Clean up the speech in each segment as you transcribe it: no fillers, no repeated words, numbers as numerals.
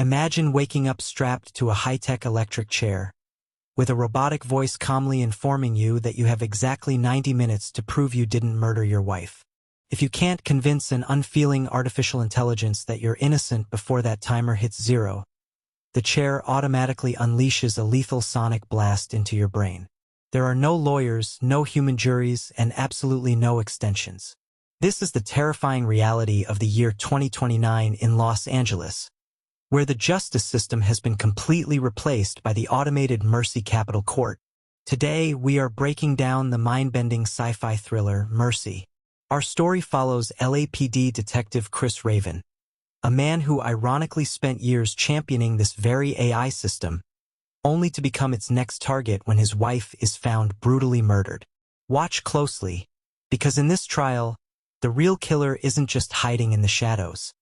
Imagine waking up strapped to a high-tech electric chair, with a robotic voice calmly informing you that you have exactly 90 minutes to prove you didn't murder your wife. If you can't convince an unfeeling artificial intelligence that you're innocent before that timer hits zero, the chair automatically unleashes a lethal sonic blast into your brain. There are no lawyers, no human juries, and absolutely no extensions. This is the terrifying reality of the year 2029 in Los Angeles, where the justice system has been completely replaced by the automated Mercy Capital Court. Today, we are breaking down the mind-bending sci-fi thriller, Mercy. Our story follows LAPD detective Chris Raven, a man who ironically spent years championing this very AI system, only to become its next target when his wife is found brutally murdered. Watch closely, because in this trial, the real killer isn't just hiding in the shadows.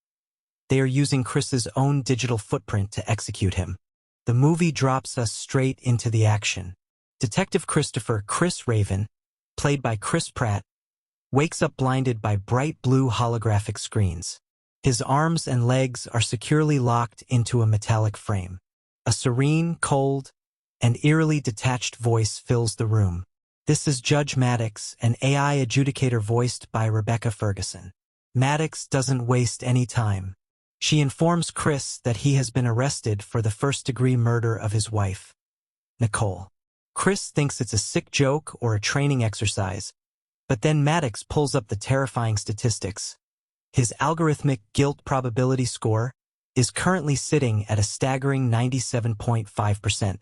They are using Chris's own digital footprint to execute him. The movie drops us straight into the action. Detective Chris Raven, played by Chris Pratt, wakes up blinded by bright blue holographic screens. His arms and legs are securely locked into a metallic frame. A serene, cold, and eerily detached voice fills the room. This is Judge Maddox, an AI adjudicator voiced by Rebecca Ferguson. Maddox doesn't waste any time. She informs Chris that he has been arrested for the first-degree murder of his wife, Nicole. Chris thinks it's a sick joke or a training exercise, but then Maddox pulls up the terrifying statistics. His algorithmic guilt probability score is currently sitting at a staggering 97.5%.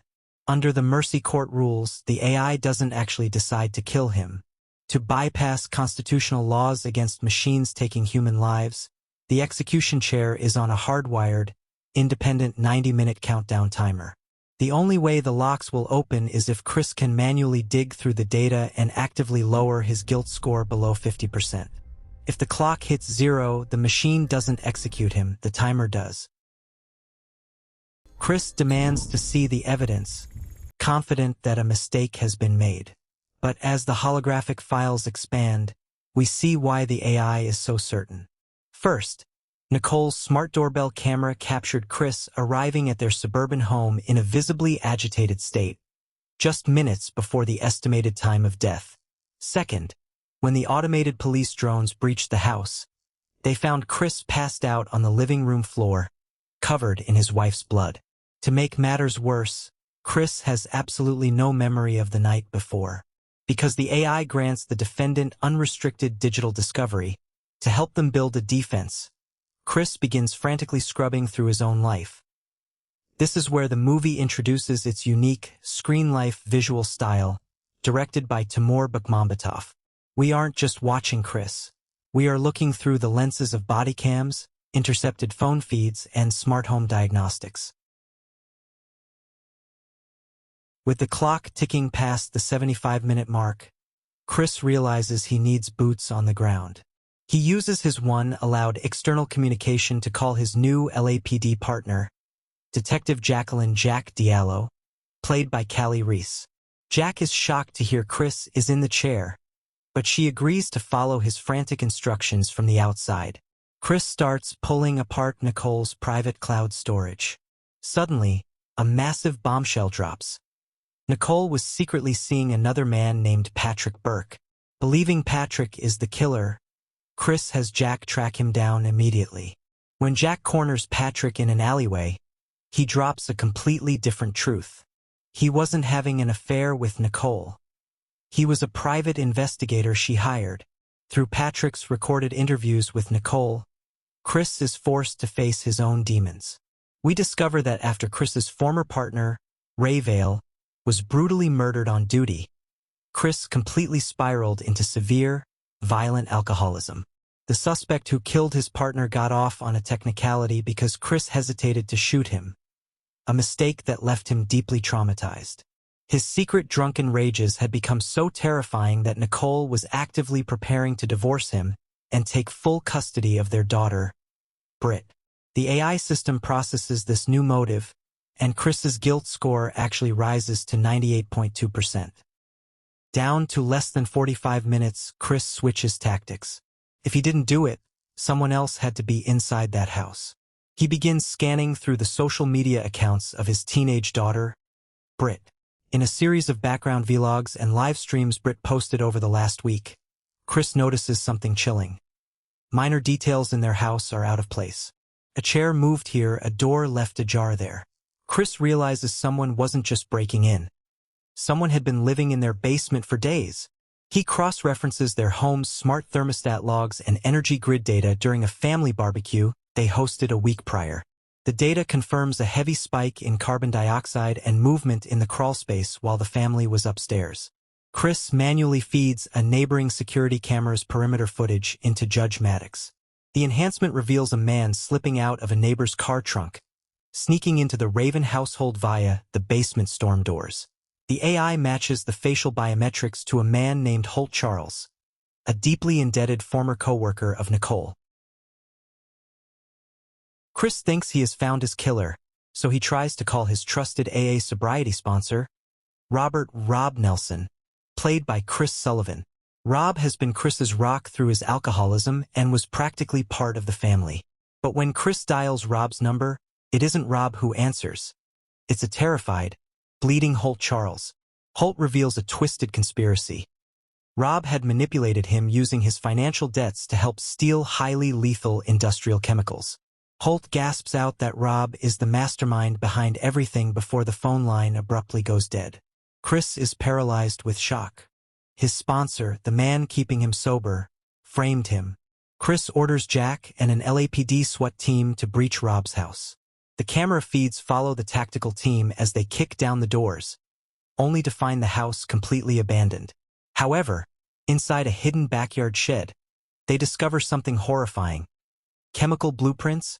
Under the Mercy Court rules, the AI doesn't actually decide to kill him. To bypass constitutional laws against machines taking human lives, the execution chair is on a hardwired, independent 90-minute countdown timer. The only way the locks will open is if Chris can manually dig through the data and actively lower his guilt score below 50%. If the clock hits zero, the machine doesn't execute him, the timer does. Chris demands to see the evidence, confident that a mistake has been made. But as the holographic files expand, we see why the AI is so certain. First, Nicole's smart doorbell camera captured Chris arriving at their suburban home in a visibly agitated state, just minutes before the estimated time of death. Second, when the automated police drones breached the house, they found Chris passed out on the living room floor, covered in his wife's blood. To make matters worse, Chris has absolutely no memory of the night before, because the AI grants the defendant unrestricted digital discovery to help them build a defense. Chris begins frantically scrubbing through his own life. This is where the movie introduces its unique, screen-life visual style, directed by Timur Bekmambetov. We aren't just watching Chris. We are looking through the lenses of body cams, intercepted phone feeds, and smart home diagnostics. With the clock ticking past the 75-minute mark, Chris realizes he needs boots on the ground. He uses his one-allowed external communication to call his new LAPD partner, Detective Jacqueline "Jack" Diallo, played by Callie Reese. Jack is shocked to hear Chris is in the chair, but she agrees to follow his frantic instructions from the outside. Chris starts pulling apart Nicole's private cloud storage. Suddenly, a massive bombshell drops. Nicole was secretly seeing another man named Patrick Burke. Believing Patrick is the killer, Chris has Jack track him down immediately. When Jack corners Patrick in an alleyway, he drops a completely different truth. He wasn't having an affair with Nicole. He was a private investigator she hired. Through Patrick's recorded interviews with Nicole, Chris is forced to face his own demons. We discover that after Chris's former partner, Ray Vale, was brutally murdered on duty, Chris completely spiraled into severe, violent alcoholism. The suspect who killed his partner got off on a technicality because Chris hesitated to shoot him, a mistake that left him deeply traumatized. His secret drunken rages had become so terrifying that Nicole was actively preparing to divorce him and take full custody of their daughter, Britt. The AI system processes this new motive, and Chris's guilt score actually rises to 98.2%. Down to less than 45 minutes, Chris switches tactics. If he didn't do it, someone else had to be inside that house. He begins scanning through the social media accounts of his teenage daughter, Britt. In a series of background vlogs and live streams Britt posted over the last week, Chris notices something chilling. Minor details in their house are out of place. A chair moved here, a door left ajar there. Chris realizes someone wasn't just breaking in. Someone had been living in their basement for days. He cross-references their home's smart thermostat logs and energy grid data during a family barbecue they hosted a week prior. The data confirms a heavy spike in carbon dioxide and movement in the crawlspace while the family was upstairs. Chris manually feeds a neighboring security camera's perimeter footage into Judge Maddox. The enhancement reveals a man slipping out of a neighbor's car trunk, sneaking into the Raven household via the basement storm doors. The AI matches the facial biometrics to a man named Holt Charles, a deeply indebted former co-worker of Nicole. Chris thinks he has found his killer, so he tries to call his trusted AA sobriety sponsor, Rob Nelson, played by Chris Sullivan. Rob has been Chris's rock through his alcoholism and was practically part of the family. But when Chris dials Rob's number, it isn't Rob who answers. It's a terrified, bleeding Holt Charles. Holt reveals a twisted conspiracy. Rob had manipulated him using his financial debts to help steal highly lethal industrial chemicals. Holt gasps out that Rob is the mastermind behind everything before the phone line abruptly goes dead. Chris is paralyzed with shock. His sponsor, the man keeping him sober, framed him. Chris orders Jack and an LAPD SWAT team to breach Rob's house. The camera feeds follow the tactical team as they kick down the doors, only to find the house completely abandoned. However, inside a hidden backyard shed, they discover something horrifying: chemical blueprints,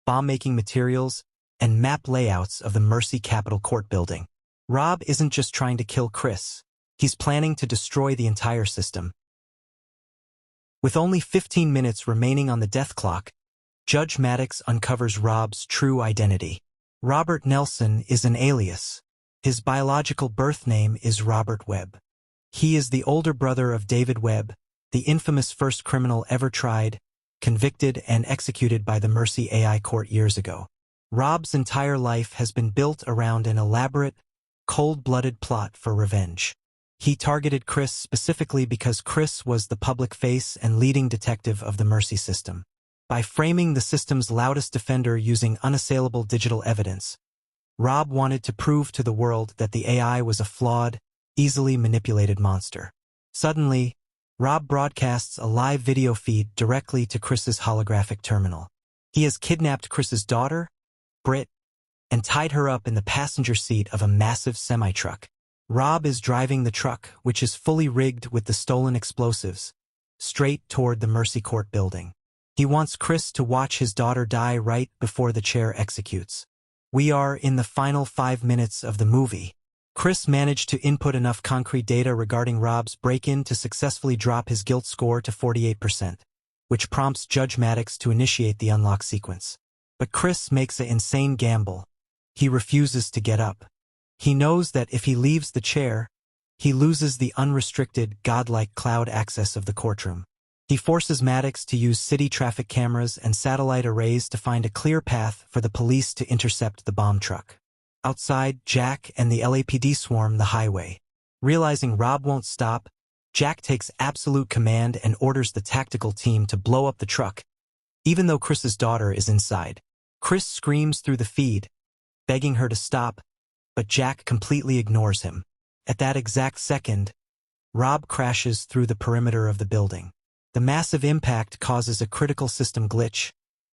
bomb-making materials, and map layouts of the Mercy Capitol Court building. Rob isn't just trying to kill Chris, he's planning to destroy the entire system. With only 15 minutes remaining on the death clock, Judge Maddox uncovers Rob's true identity. Robert Nelson is an alias. His biological birth name is Robert Webb. He is the older brother of David Webb, the infamous first criminal ever tried, convicted, and executed by the Mercy AI court years ago. Rob's entire life has been built around an elaborate, cold-blooded plot for revenge. He targeted Chris specifically because Chris was the public face and leading detective of the Mercy system. By framing the system's loudest defender using unassailable digital evidence, Rob wanted to prove to the world that the AI was a flawed, easily manipulated monster. Suddenly, Rob broadcasts a live video feed directly to Chris's holographic terminal. He has kidnapped Chris's daughter, Britt, and tied her up in the passenger seat of a massive semi-truck. Rob is driving the truck, which is fully rigged with the stolen explosives, straight toward the Mercy Court building. He wants Chris to watch his daughter die right before the chair executes. We are in the final 5 minutes of the movie. Chris managed to input enough concrete data regarding Rob's break-in to successfully drop his guilt score to 48%, which prompts Judge Maddox to initiate the unlock sequence. But Chris makes an insane gamble. He refuses to get up. He knows that if he leaves the chair, he loses the unrestricted, godlike cloud access of the courtroom. He forces Maddox to use city traffic cameras and satellite arrays to find a clear path for the police to intercept the bomb truck. Outside, Jack and the LAPD swarm the highway. Realizing Rob won't stop, Jack takes absolute command and orders the tactical team to blow up the truck, even though Chris's daughter is inside. Chris screams through the feed, begging her to stop, but Jack completely ignores him. At that exact second, Rob crashes through the perimeter of the building. The massive impact causes a critical system glitch,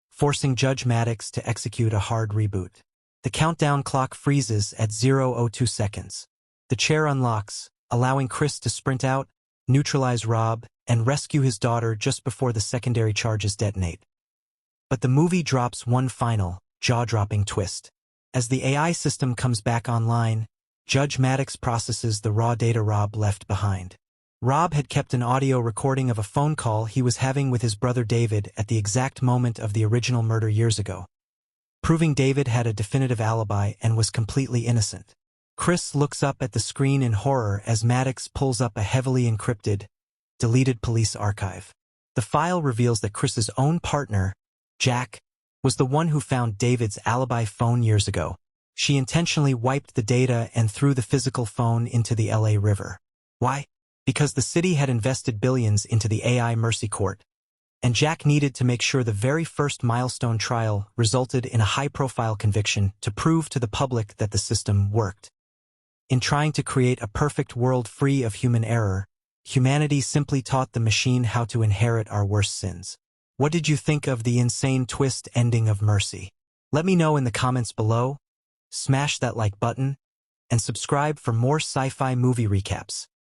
forcing Judge Maddox to execute a hard reboot. The countdown clock freezes at 0:02 seconds. The chair unlocks, allowing Chris to sprint out, neutralize Rob, and rescue his daughter just before the secondary charges detonate. But the movie drops one final, jaw-dropping twist. As the AI system comes back online, Judge Maddox processes the raw data Rob left behind. Rob had kept an audio recording of a phone call he was having with his brother David at the exact moment of the original murder years ago, proving David had a definitive alibi and was completely innocent. Chris looks up at the screen in horror as Maddox pulls up a heavily encrypted, deleted police archive. The file reveals that Chris's own partner, Jack, was the one who found David's alibi phone years ago. She intentionally wiped the data and threw the physical phone into the LA River. Why? Because the city had invested billions into the AI Mercy Court, and Jack needed to make sure the very first milestone trial resulted in a high-profile conviction to prove to the public that the system worked. In trying to create a perfect world free of human error, humanity simply taught the machine how to inherit our worst sins. What did you think of the insane twist ending of Mercy? Let me know in the comments below. Smash that like button, and subscribe for more sci-fi movie recaps.